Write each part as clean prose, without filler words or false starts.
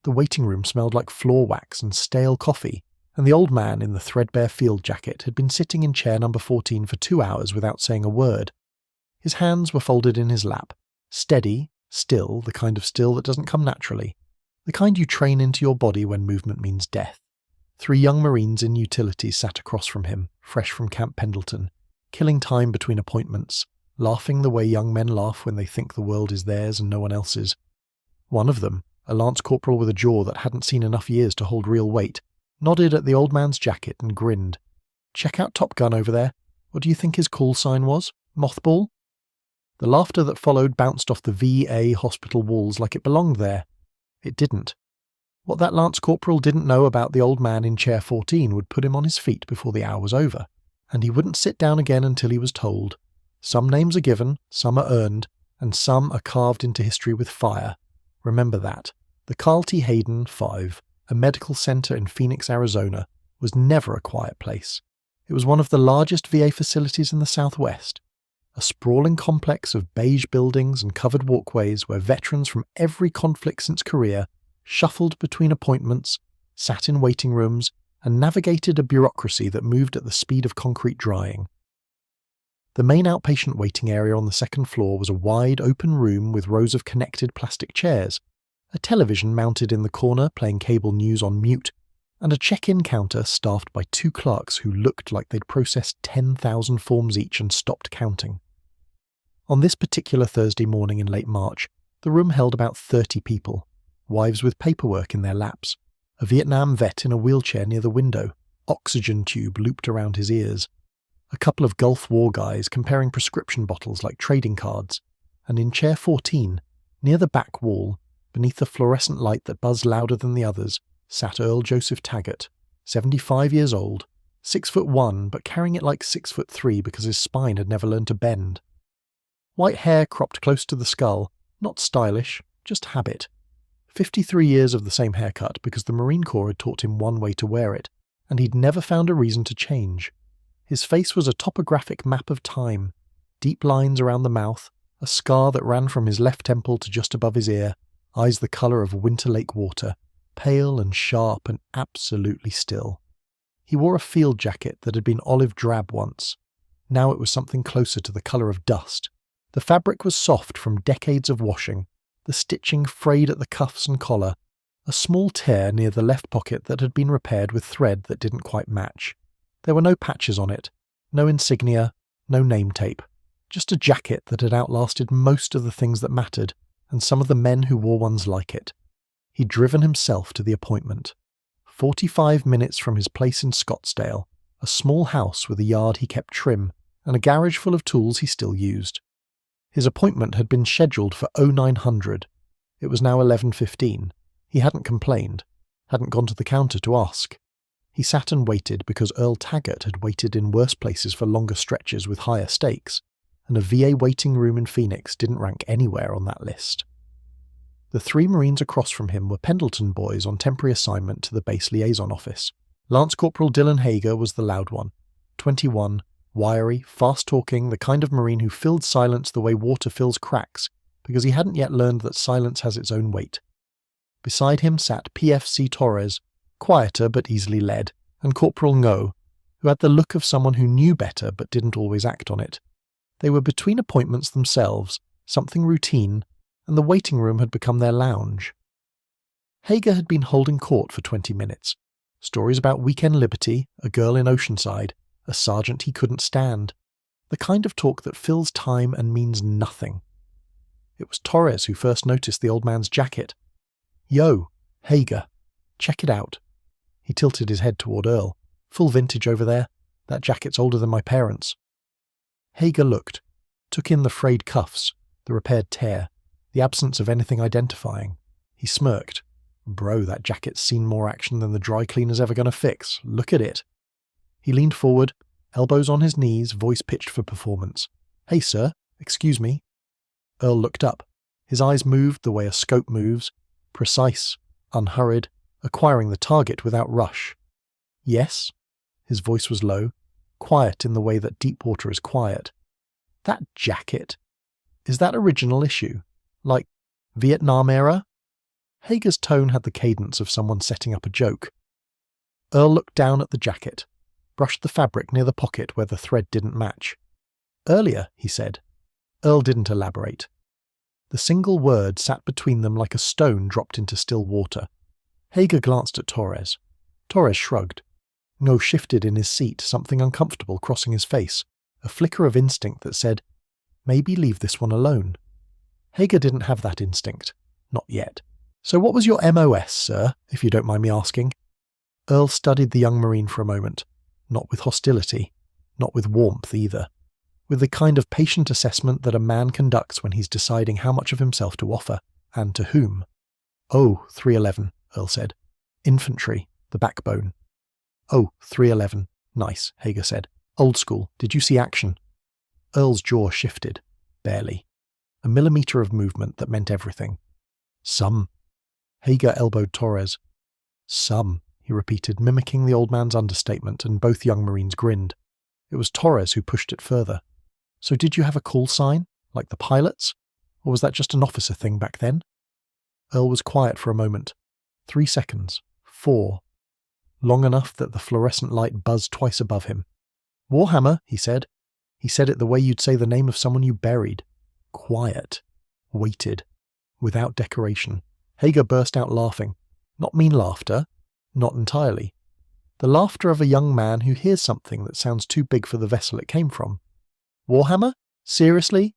The waiting room smelled like floor wax and stale coffee, and the old man in the threadbare field jacket had been sitting in chair number 14 for 2 hours without saying a word. His hands were folded in his lap, steady, still, the kind of still that doesn't come naturally, the kind you train into your body when movement means death. 3 young Marines in utilities sat across from him, fresh from Camp Pendleton, killing time between appointments, laughing the way young men laugh when they think the world is theirs and no one else's. One of them, a Lance Corporal with a jaw that hadn't seen enough years to hold real weight, nodded at the old man's jacket and grinned. "Check out Top Gun over there. What do you think his call sign was? Mothball?" The laughter that followed bounced off the VA hospital walls like it belonged there. It didn't. What that Lance Corporal didn't know about the old man in chair 14 would put him on his feet before the hour was over, and he wouldn't sit down again until he was told. Some names are given, some are earned, and some are carved into history with fire. Remember that. The Carl T. Hayden 5, a medical center in Phoenix, Arizona, was never a quiet place. It was one of the largest VA facilities in the Southwest. A sprawling complex of beige buildings and covered walkways where veterans from every conflict since Korea shuffled between appointments, sat in waiting rooms, and navigated a bureaucracy that moved at the speed of concrete drying. The main outpatient waiting area on the second floor was a wide, open room with rows of connected plastic chairs, a television mounted in the corner playing cable news on mute, and a check-in counter staffed by 2 clerks who looked like they'd processed 10,000 forms each and stopped counting. On this particular Thursday morning in late March, the room held about 30 people, wives with paperwork in their laps, a Vietnam vet in a wheelchair near the window, oxygen tube looped around his ears, a couple of Gulf War guys comparing prescription bottles like trading cards, and in chair 14, near the back wall, beneath the fluorescent light that buzzed louder than the others, sat Earl Joseph Taggart, 75 years old, 6'1" but carrying it like 6'3" because his spine had never learned to bend. White hair cropped close to the skull, not stylish, just habit. 53 years of the same haircut because the Marine Corps had taught him one way to wear it, and he'd never found a reason to change. His face was a topographic map of time, deep lines around the mouth, a scar that ran from his left temple to just above his ear, eyes the colour of winter lake water, pale and sharp and absolutely still. He wore a field jacket that had been olive drab once. Now it was something closer to the colour of dust. The fabric was soft from decades of washing, the stitching frayed at the cuffs and collar, a small tear near the left pocket that had been repaired with thread that didn't quite match. There were no patches on it, no insignia, no name tape, just a jacket that had outlasted most of the things that mattered, and some of the men who wore ones like it. He'd driven himself to the appointment. 45 minutes from his place in Scottsdale, a small house with a yard he kept trim, and a garage full of tools he still used. His appointment had been scheduled for 0900. It was now 11:15. He hadn't complained, hadn't gone to the counter to ask. He sat and waited because Earl Taggart had waited in worse places for longer stretches with higher stakes, and a VA waiting room in Phoenix didn't rank anywhere on that list. The 3 Marines across from him were Pendleton boys on temporary assignment to the base liaison office. Lance Corporal Dylan Hager was the loud one, 21, wiry, fast-talking, the kind of Marine who filled silence the way water fills cracks, because he hadn't yet learned that silence has its own weight. Beside him sat PFC Torres, quieter but easily led, and Corporal Ngo, who had the look of someone who knew better but didn't always act on it. They were between appointments themselves, something routine, and the waiting room had become their lounge. Hager had been holding court for 20 minutes. Stories about weekend liberty, a girl in Oceanside, a sergeant he couldn't stand. The kind of talk that fills time and means nothing. It was Torres who first noticed the old man's jacket. "Yo, Hager, check it out." He tilted his head toward Earl. "Full vintage over there. That jacket's older than my parents." Hager looked, took in the frayed cuffs, the repaired tear, the absence of anything identifying. He smirked. "Bro, that jacket's seen more action than the dry cleaner's ever gonna fix. Look at it." He leaned forward, elbows on his knees, voice pitched for performance. "Hey, sir, excuse me." Earl looked up. His eyes moved the way a scope moves, precise, unhurried, acquiring the target without rush. "Yes?" His voice was low, quiet in the way that deep water is quiet. "That jacket, is that original issue? Like Vietnam era?" Hager's tone had the cadence of someone setting up a joke. Earl looked down at the jacket, brushed the fabric near the pocket where the thread didn't match. "Earlier," he said. Earl didn't elaborate. The single word sat between them like a stone dropped into still water. Hager glanced at Torres. Torres shrugged. No shifted in his seat, something uncomfortable crossing his face, a flicker of instinct that said, maybe leave this one alone. Hager didn't have that instinct. Not yet. "So what was your MOS, sir, if you don't mind me asking?" Earl studied the young Marine for a moment, not with hostility, not with warmth either, with the kind of patient assessment that a man conducts when he's deciding how much of himself to offer, and to whom. "Oh, 311, Earl said. "Infantry, the backbone." "Oh, 311. Nice," Hager said. "Old school. Did you see action?" Earl's jaw shifted. Barely. A millimetre of movement that meant everything. "Some." Hager elbowed Torres. "Some," he repeated, mimicking the old man's understatement, and both young Marines grinned. It was Torres who pushed it further. "So did you have a call sign, like the pilots? Or was that just an officer thing back then?" Earl was quiet for a moment. 3 seconds. 4. Long enough that the fluorescent light buzzed twice above him. "Warhammer," he said. He said it the way you'd say the name of someone you buried. Quiet. Weighted. Without decoration. Hager burst out laughing. Not mean laughter. Not entirely. The laughter of a young man who hears something that sounds too big for the vessel it came from. "Warhammer? Seriously?"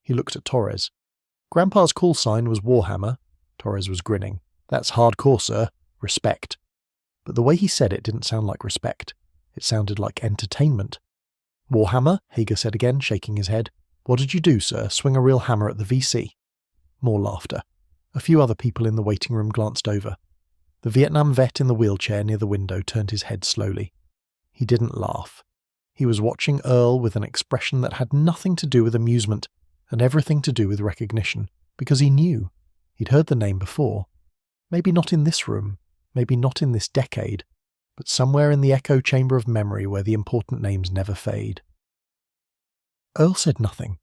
He looked at Torres. "Grandpa's call sign was Warhammer." Torres was grinning. "That's hardcore, sir. Respect." But the way he said it didn't sound like respect. It sounded like entertainment. "Warhammer?" Hager said again, shaking his head. "What did you do, sir? Swing a real hammer at the VC?" More laughter. A few other people in the waiting room glanced over. The Vietnam vet in the wheelchair near the window turned his head slowly. He didn't laugh. He was watching Earl with an expression that had nothing to do with amusement and everything to do with recognition, because he knew. He'd heard the name before. Maybe not in this room, maybe not in this decade, but somewhere in the echo chamber of memory where the important names never fade. Earl said nothing.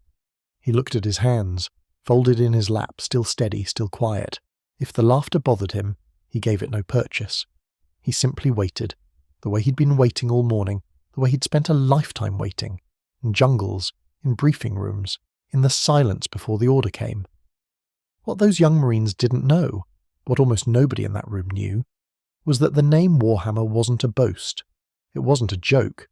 He looked at his hands, folded in his lap, still steady, still quiet. If the laughter bothered him, he gave it no purchase. He simply waited, the way he'd been waiting all morning, the way he'd spent a lifetime waiting, in jungles, in briefing rooms, in the silence before the order came. What those young Marines didn't know, what almost nobody in that room knew, was that the name Warhammer wasn't a boast. It wasn't a joke.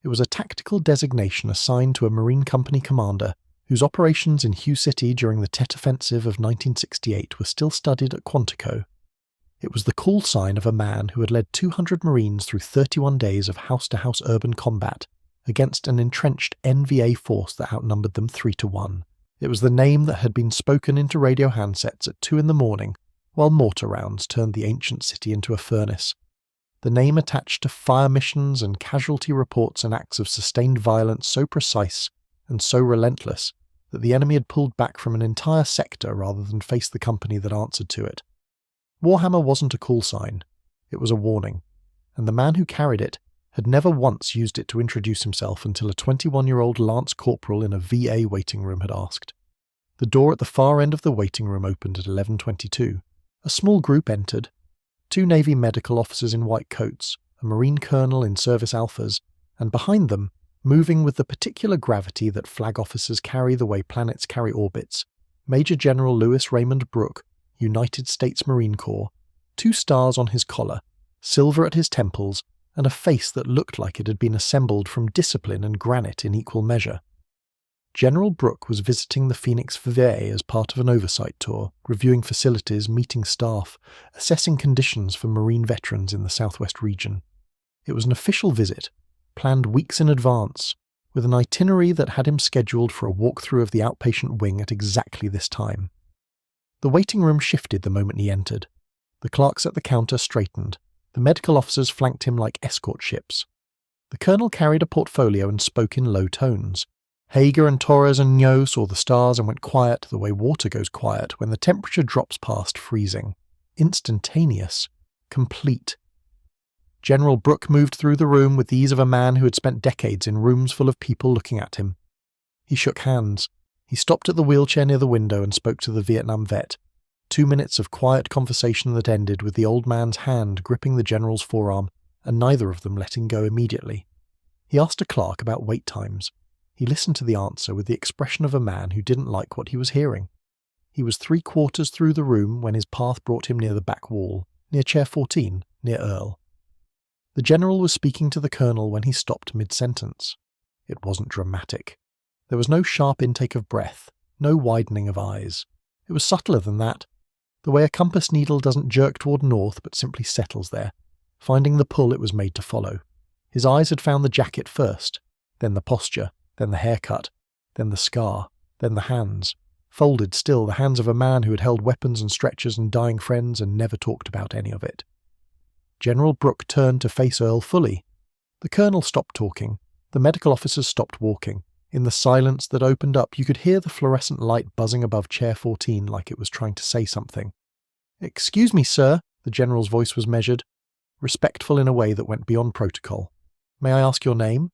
It was a tactical designation assigned to a Marine Company commander whose operations in Hue City during the Tet Offensive of 1968 were still studied at Quantico. It was the call sign of a man who had led 200 Marines through 31 days of house-to-house urban combat against an entrenched NVA force that outnumbered them 3-1. It was the name that had been spoken into radio handsets at 2 a.m, while mortar rounds turned the ancient city into a furnace. The name attached to fire missions and casualty reports and acts of sustained violence so precise and so relentless that the enemy had pulled back from an entire sector rather than face the company that answered to it. Warhammer wasn't a call sign. It was a warning, and the man who carried it had never once used it to introduce himself until a 21-year-old Lance Corporal in a VA waiting room had asked. The door at the far end of the waiting room opened at 11:22. A small group entered. 2 Navy medical officers in white coats, a Marine colonel in service alphas, and behind them, moving with the particular gravity that flag officers carry the way planets carry orbits, Major General Lewis Raymond Brooke, United States Marine Corps, 2 stars on his collar, silver at his temples, and a face that looked like it had been assembled from discipline and granite in equal measure. General Brooke was visiting the Phoenix VA as part of an oversight tour, reviewing facilities, meeting staff, assessing conditions for Marine veterans in the Southwest region. It was an official visit, planned weeks in advance, with an itinerary that had him scheduled for a walkthrough of the outpatient wing at exactly this time. The waiting room shifted the moment he entered. The clerks at the counter straightened. The medical officers flanked him like escort ships. The colonel carried a portfolio and spoke in low tones. Hager and Torres and Nyo saw the stars and went quiet the way water goes quiet when the temperature drops past freezing. Instantaneous. Complete. General Brooke moved through the room with the ease of a man who had spent decades in rooms full of people looking at him. He shook hands. He stopped at the wheelchair near the window and spoke to the Vietnam vet. 2 minutes of quiet conversation that ended with the old man's hand gripping the general's forearm and neither of them letting go immediately. He asked a clerk about wait times. He listened to the answer with the expression of a man who didn't like what he was hearing. He was 3/4 through the room when his path brought him near the back wall, near chair 14, near Earl. The general was speaking to the colonel when he stopped mid-sentence. It wasn't dramatic. There was no sharp intake of breath, no widening of eyes. It was subtler than that, the way a compass needle doesn't jerk toward north but simply settles there, finding the pull it was made to follow. His eyes had found the jacket first, then the posture, then the haircut, then the scar, then the hands. Folded still, the hands of a man who had held weapons and stretchers and dying friends and never talked about any of it. General Brooke turned to face Earl fully. The colonel stopped talking. The medical officers stopped walking. In the silence that opened up, you could hear the fluorescent light buzzing above chair 14 like it was trying to say something. "Excuse me, sir," the general's voice was measured, respectful in a way that went beyond protocol. "May I ask your name?"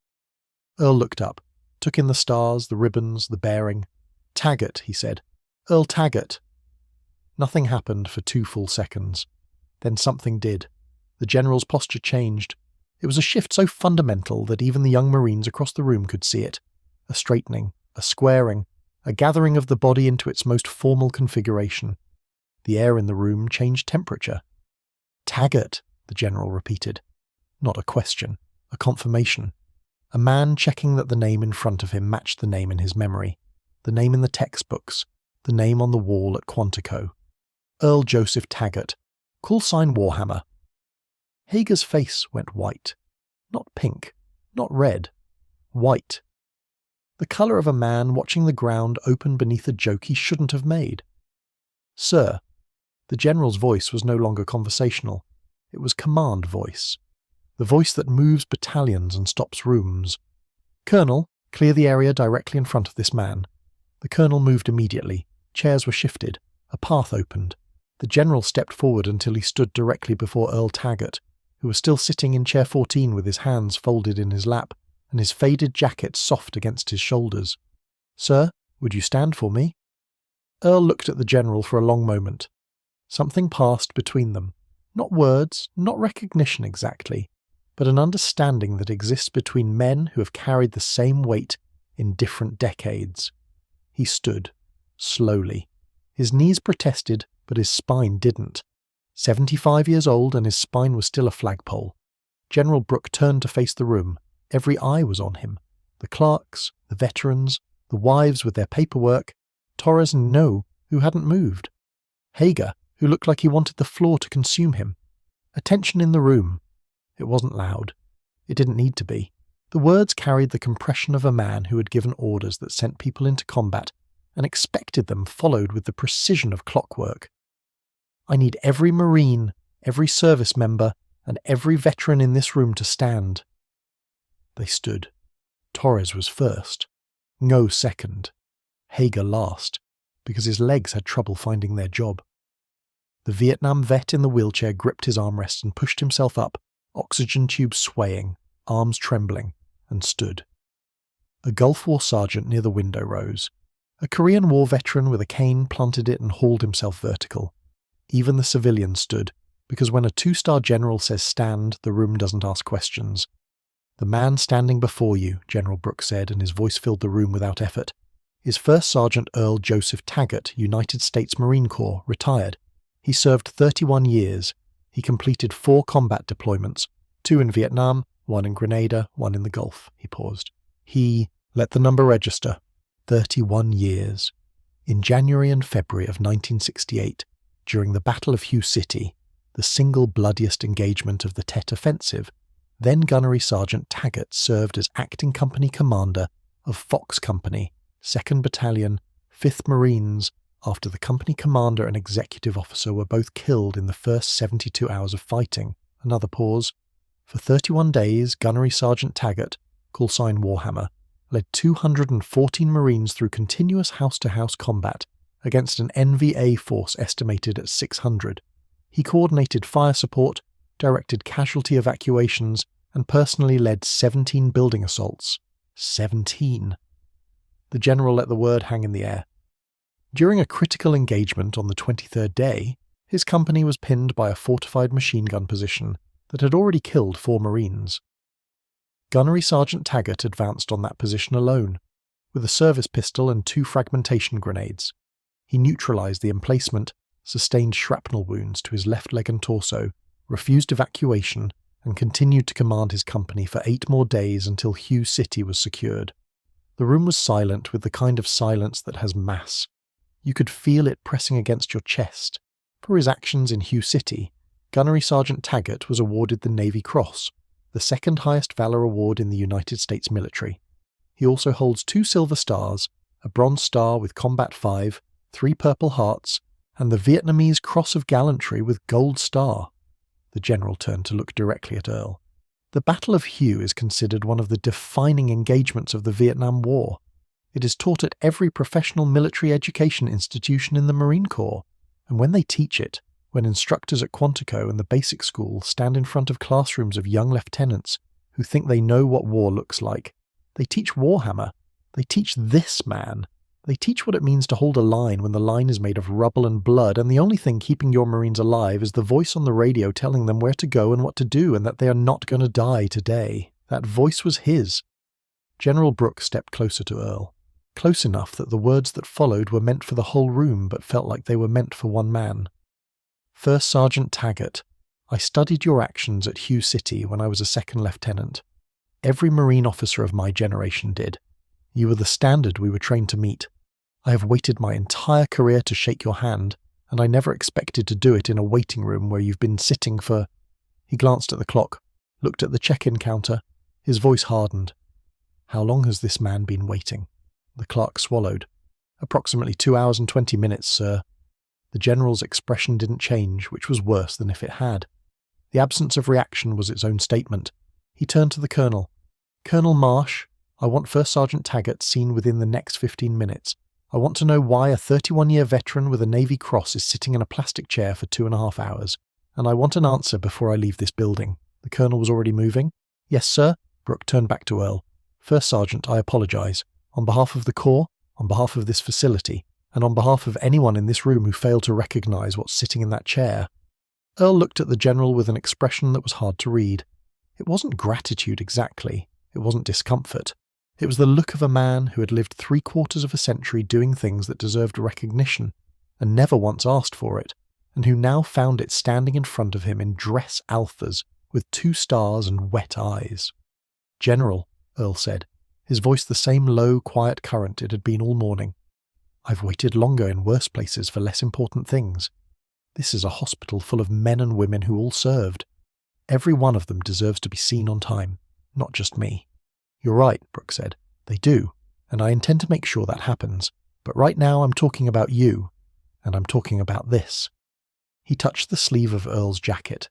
Earl looked up, took in the stars, the ribbons, the bearing. "Taggart," he said. "Earl Taggart." Nothing happened for 2 full seconds. Then something did. The general's posture changed. It was a shift so fundamental that even the young Marines across the room could see it. A straightening, a squaring, a gathering of the body into its most formal configuration. The air in the room changed temperature. "Taggart," the general repeated. Not a question, a confirmation. A man checking that the name in front of him matched the name in his memory. The name in the textbooks, the name on the wall at Quantico. Earl Joseph Taggart, call-sign Warhammer. Hager's face went white. Not pink, not red. White. The colour of a man watching the ground open beneath a joke he shouldn't have made. "Sir." The general's voice was no longer conversational. It was command voice. The voice that moves battalions and stops rooms. "Colonel, clear the area directly in front of this man." The colonel moved immediately. Chairs were shifted. A path opened. The general stepped forward until he stood directly before Earl Taggart, who was still sitting in chair 14 with his hands folded in his lap and his faded jacket soft against his shoulders. "Sir, would you stand for me?" Earl looked at the general for a long moment. Something passed between them. Not words, not recognition exactly, but an understanding that exists between men who have carried the same weight in different decades. He stood, slowly. His knees protested, but his spine didn't. 75 years old and his spine was still a flagpole. General Brooke turned to face the room. Every eye was on him. The clerks, the veterans, the wives with their paperwork, Torres and No, who hadn't moved. Hager, who looked like he wanted the floor to consume him. Attention in the room. It wasn't loud. It didn't need to be. The words carried the compression of a man who had given orders that sent people into combat and expected them followed with the precision of clockwork. "I need every Marine, every service member, and every veteran in this room to stand." They stood. Torres was first. No second. Hager last, because his legs had trouble finding their job. The Vietnam vet in the wheelchair gripped his armrest and pushed himself up, oxygen tube swaying, arms trembling, and stood. A Gulf War sergeant near the window rose. A Korean War veteran with a cane planted it and hauled himself vertical. Even the civilian stood, because when a 2-star general says stand, the room doesn't ask questions. "The man standing before you," General Brooke said, and his voice filled the room without effort, "is First Sergeant Earl Joseph Taggart, United States Marine Corps, retired. He served 31 years. He completed 4 combat deployments, 2 in Vietnam, 1 in Grenada, 1 in the Gulf." He paused. Let the number register, 31 years. In January and February of 1968, during the Battle of Hue City, the single bloodiest engagement of the Tet Offensive, then Gunnery Sergeant Taggart served as acting company commander of Fox Company, 2nd Battalion, 5th Marines, after the company commander and executive officer were both killed in the first 72 hours of fighting. Another pause. For 31 days, Gunnery Sergeant Taggart, call-sign Warhammer, led 214 Marines through continuous house-to-house combat against an NVA force estimated at 600. He coordinated fire support, directed casualty evacuations, and personally led 17 building assaults. 17. The general let the word hang in the air. During a critical engagement on the 23rd day, his company was pinned by a fortified machine gun position that had already killed 4 Marines. Gunnery Sergeant Taggart advanced on that position alone, with a service pistol and 2 fragmentation grenades. He neutralized the emplacement, sustained shrapnel wounds to his left leg and torso, refused evacuation, and continued to command his company for 8 more days until Hue City was secured. The room was silent, with the kind of silence that has mass. You could feel it pressing against your chest. For his actions in Hue City, Gunnery Sergeant Taggart was awarded the Navy Cross, the second highest valor award in the United States military. He also holds 2 Silver Stars, a Bronze Star with Combat 5, 3 Purple Hearts, and the Vietnamese Cross of Gallantry with Gold Star. The general turned to look directly at Earl. The Battle of Hue is considered one of the defining engagements of the Vietnam War. It is taught at every professional military education institution in the Marine Corps, and when they teach it, when instructors at Quantico and the basic school stand in front of classrooms of young lieutenants who think they know what war looks like, they teach Warhammer. They teach this man. They teach what it means to hold a line when the line is made of rubble and blood, and the only thing keeping your Marines alive is the voice on the radio telling them where to go and what to do, and that they are not going to die today. That voice was his. General Brooke stepped closer to Earl, close enough that the words that followed were meant for the whole room but felt like they were meant for one man. First Sergeant Taggart, I studied your actions at Hue City when I was a second lieutenant. Every Marine officer of my generation did. You were the standard we were trained to meet. I have waited my entire career to shake your hand, and I never expected to do it in a waiting room where you've been sitting for... He glanced at the clock, looked at the check-in counter. His voice hardened. How long has this man been waiting? The clerk swallowed. Approximately 2 hours and 20 minutes, sir. The general's expression didn't change, which was worse than if it had. The absence of reaction was its own statement. He turned to the colonel. Colonel Marsh, I want First Sergeant Taggart seen within the next 15 minutes. I want to know why a 31-year veteran with a Navy Cross is sitting in a plastic chair for 2.5 hours, and I want an answer before I leave this building. The colonel was already moving. Yes, sir. Brooke turned back to Earl. First Sergeant, I apologize. On behalf of the Corps, on behalf of this facility, and on behalf of anyone in this room who failed to recognize what's sitting in that chair. Earl looked at the general with an expression that was hard to read. It wasn't gratitude exactly. It wasn't discomfort. It was the look of a man who had lived 3/4 of a century doing things that deserved recognition, and never once asked for it, and who now found it standing in front of him in dress alphas with 2 stars and wet eyes. General, Earl said, his voice the same low, quiet current it had been all morning. I've waited longer in worse places for less important things. This is a hospital full of men and women who all served. Every one of them deserves to be seen on time, not just me. You're right, Brooke said. They do, and I intend to make sure that happens. But right now I'm talking about you, and I'm talking about this. He touched the sleeve of Earl's jacket,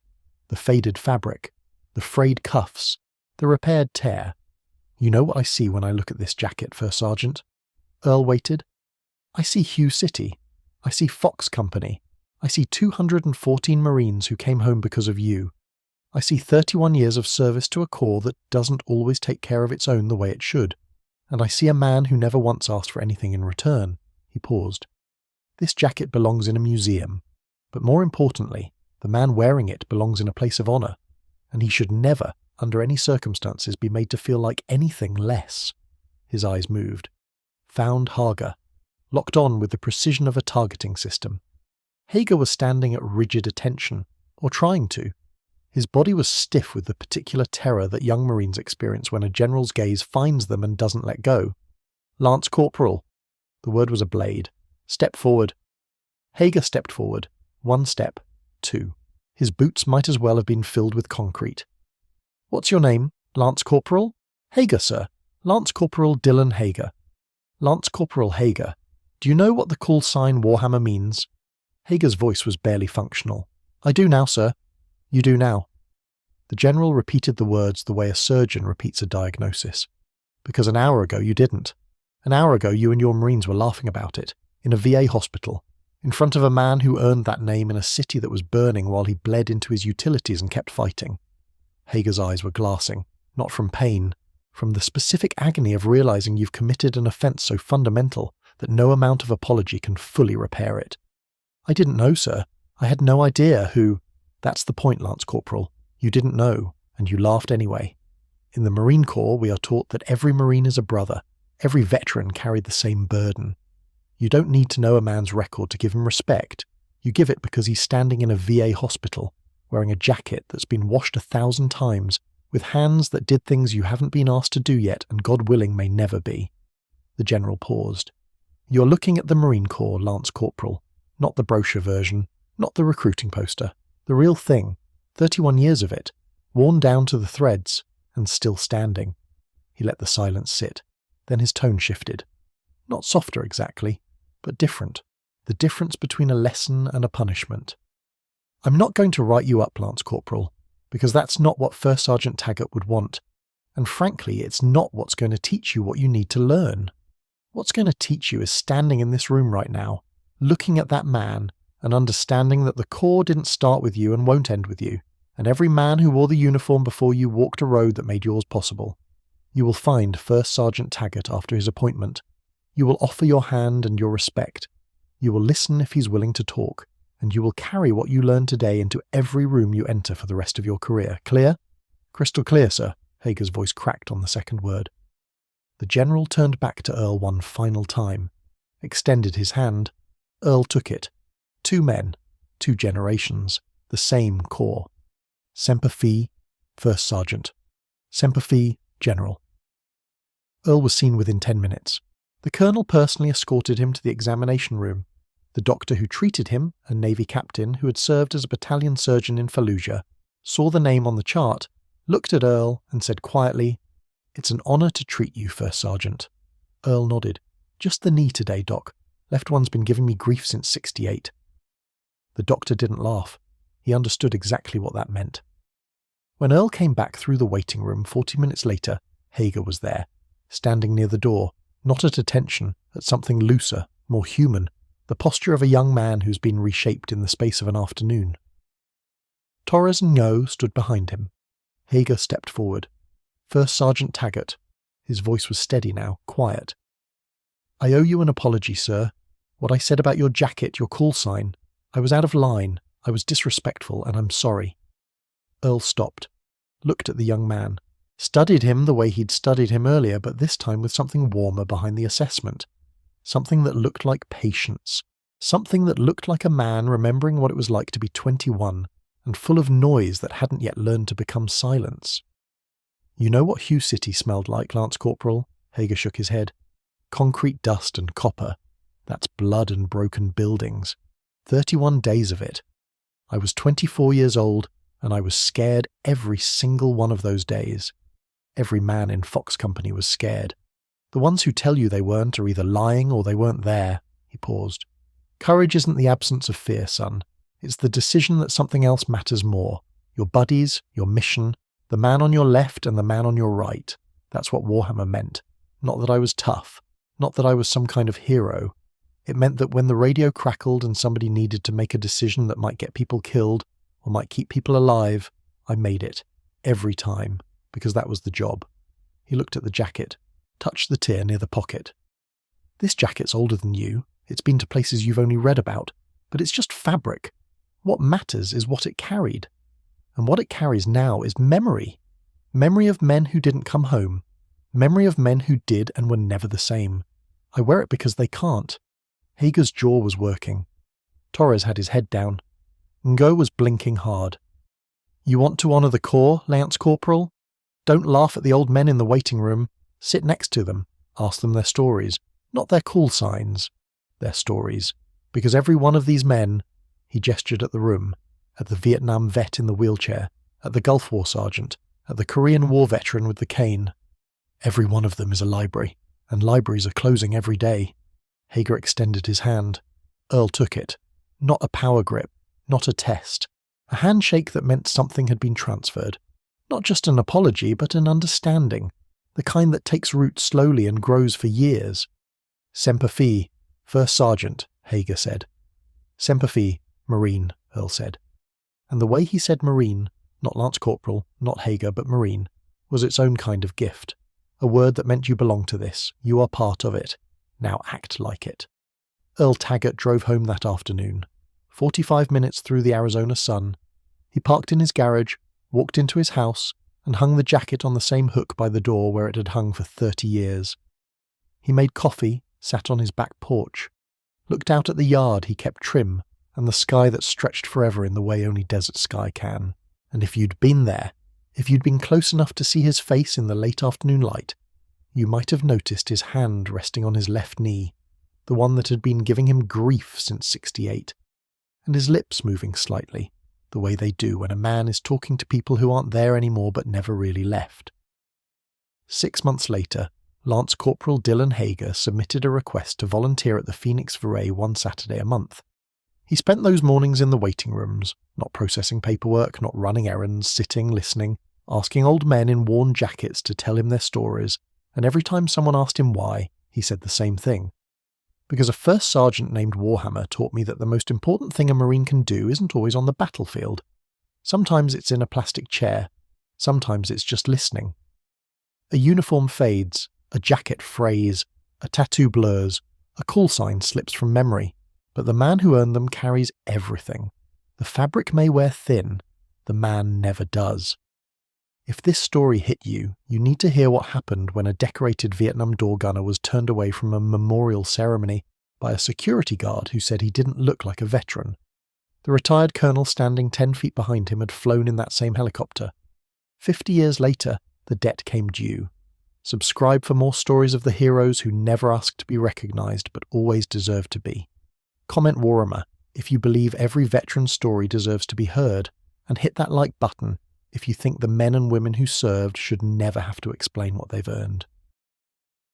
the faded fabric, the frayed cuffs, the repaired tear. You know what I see when I look at this jacket, First Sergeant? Earl waited. I see Hue City. I see Fox Company. I see 214 Marines who came home because of you. I see 31 years of service to a corps that doesn't always take care of its own the way it should. And I see a man who never once asked for anything in return. He paused. This jacket belongs in a museum. But more importantly, the man wearing it belongs in a place of honor. And he should never, under any circumstances, be made to feel like anything less. His eyes moved. Found Hager. Locked on with the precision of a targeting system. Hager was standing at rigid attention, or trying to. His body was stiff with the particular terror that young Marines experience when a general's gaze finds them and doesn't let go. Lance Corporal. The word was a blade. Step forward. Hager stepped forward. 1 step. 2. His boots might as well have been filled with concrete. What's your name? Lance Corporal? Hager, sir. Lance Corporal Dylan Hager. Lance Corporal Hager. Do you know what the call sign Warhammer means? Hager's voice was barely functional. I do now, sir. You do now. The general repeated the words the way a surgeon repeats a diagnosis. Because an hour ago you didn't. An hour ago you and your Marines were laughing about it, in a VA hospital, in front of a man who earned that name in a city that was burning while he bled into his utilities and kept fighting. Hager's eyes were glassing, not from pain, from the specific agony of realizing you've committed an offense so fundamental that no amount of apology can fully repair it. "I didn't know, sir. I had no idea who—" "That's the point, Lance Corporal. You didn't know, and you laughed anyway. In the Marine Corps, we are taught that every Marine is a brother. Every veteran carried the same burden. You don't need to know a man's record to give him respect. You give it because he's standing in a VA hospital, wearing a jacket that's been washed 1,000 times, with hands that did things you haven't been asked to do yet and God willing may never be." The General paused. "You're looking at the Marine Corps, Lance Corporal. Not the brochure version, not the recruiting poster. The real thing. 31 years of it, worn down to the threads, and still standing." He let the silence sit. Then his tone shifted. Not softer exactly, but different. The difference between a lesson and a punishment. "I'm not going to write you up, Lance Corporal, because that's not what First Sergeant Taggart would want. And frankly, it's not what's going to teach you what you need to learn. What's going to teach you is standing in this room right now, looking at that man, and understanding that the Corps didn't start with you and won't end with you, and every man who wore the uniform before you walked a road that made yours possible. You will find First Sergeant Taggart after his appointment. You will offer your hand and your respect. You will listen if he's willing to talk, and you will carry what you learned today into every room you enter for the rest of your career. Clear?" "Crystal clear, sir." Hager's voice cracked on the second word. The General turned back to Earl one final time, extended his hand. Earl took it. 2 men, 2 generations, the same Corps. Semper Fi, First Sergeant. Semper Fi, General. Earl was seen within 10 minutes. The Colonel personally escorted him to the examination room. The doctor who treated him, a Navy captain who had served as a battalion surgeon in Fallujah, saw the name on the chart, looked at Earl and said quietly, "It's an honour to treat you, First Sergeant." Earl nodded. "Just the knee today, Doc. Left one's been giving me grief since '68. The doctor didn't laugh. He understood exactly what that meant. When Earl came back through the waiting room 40 minutes later, Hager was there, standing near the door, not at attention, at something looser, more human, the posture of a young man who's been reshaped in the space of an afternoon. Torres and Ngo stood behind him. Hager stepped forward. "First Sergeant Taggart." His voice was steady now, quiet. "I owe you an apology, sir. What I said about your jacket, your call sign. I was out of line. I was disrespectful, and I'm sorry." Earl stopped, looked at the young man, studied him the way he'd studied him earlier, but this time with something warmer behind the assessment. Something that looked like patience. Something that looked like a man remembering what it was like to be 21 and full of noise that hadn't yet learned to become silence. "You know what Hue City smelled like, Lance Corporal?" Hager shook his head. "Concrete dust and copper. That's blood and broken buildings. 31 days of it. I was 24 years old, and I was scared every single one of those days. Every man in Fox Company was scared. The ones who tell you they weren't are either lying or they weren't there." He paused. "Courage isn't the absence of fear, son. It's the decision that something else matters more. Your buddies, your mission, the man on your left and the man on your right. That's what Warhammer meant. Not that I was tough. Not that I was some kind of hero. It meant that when the radio crackled and somebody needed to make a decision that might get people killed or might keep people alive, I made it. Every time. Because that was the job." He looked at the jacket, touched the tear near the pocket. "This jacket's older than you. It's been to places you've only read about. But it's just fabric. What matters is what it carried. And what it carries now is memory. Memory of men who didn't come home. Memory of men who did and were never the same. I wear it because they can't." Hager's jaw was working. Torres had his head down. Ngo was blinking hard. "You want to honour the Corps, Lance Corporal? Don't laugh at the old men in the waiting room. Sit next to them. Ask them their stories. Not their call signs. Their stories. Because every one of these men," he gestured at the room, at the Vietnam vet in the wheelchair, at the Gulf War sergeant, at the Korean War veteran with the cane, "every one of them is a library, and libraries are closing every day." Hager extended his hand. Earl took it. Not a power grip, not a test. A handshake that meant something had been transferred. Not just an apology, but an understanding. The kind that takes root slowly and grows for years. "Semper Fi, First Sergeant," Hager said. "Semper Fi, Marine," Earl said. And the way he said Marine, not Lance Corporal, not Hager, but Marine, was its own kind of gift. A word that meant you belong to this, you are part of it. Now act like it. Earl Taggart drove home that afternoon. 45 minutes through the Arizona sun. He parked in his garage, walked into his house, and hung the jacket on the same hook by the door where it had hung for 30 years. He made coffee, sat on his back porch, looked out at the yard he kept trim and the sky that stretched forever in the way only desert sky can. And if you'd been there, if you'd been close enough to see his face in the late afternoon light, you might have noticed his hand resting on his left knee, the one that had been giving him grief since 68, and his lips moving slightly, the way they do when a man is talking to people who aren't there anymore but never really left. 6 months later, Lance Corporal Dylan Hager submitted a request to volunteer at the Phoenix Foray one Saturday a month. He spent those mornings in the waiting rooms, not processing paperwork, not running errands, sitting, listening, asking old men in worn jackets to tell him their stories, and every time someone asked him why, he said the same thing. Because a first sergeant named Warhammer taught me that the most important thing a Marine can do isn't always on the battlefield. Sometimes it's in a plastic chair, sometimes it's just listening. A uniform fades, a jacket frays, a tattoo blurs, a call sign slips from memory, but the man who earned them carries everything. The fabric may wear thin, the man never does. If this story hit you, you need to hear what happened when a decorated Vietnam door gunner was turned away from a memorial ceremony by a security guard who said he didn't look like a veteran. The retired colonel standing 10 feet behind him had flown in that same helicopter. 50 years later, the debt came due. Subscribe for more stories of the heroes who never asked to be recognised but always deserved to be. Comment Warhammer if you believe every veteran story deserves to be heard, and hit that like button if you think the men and women who served should never have to explain what they've earned.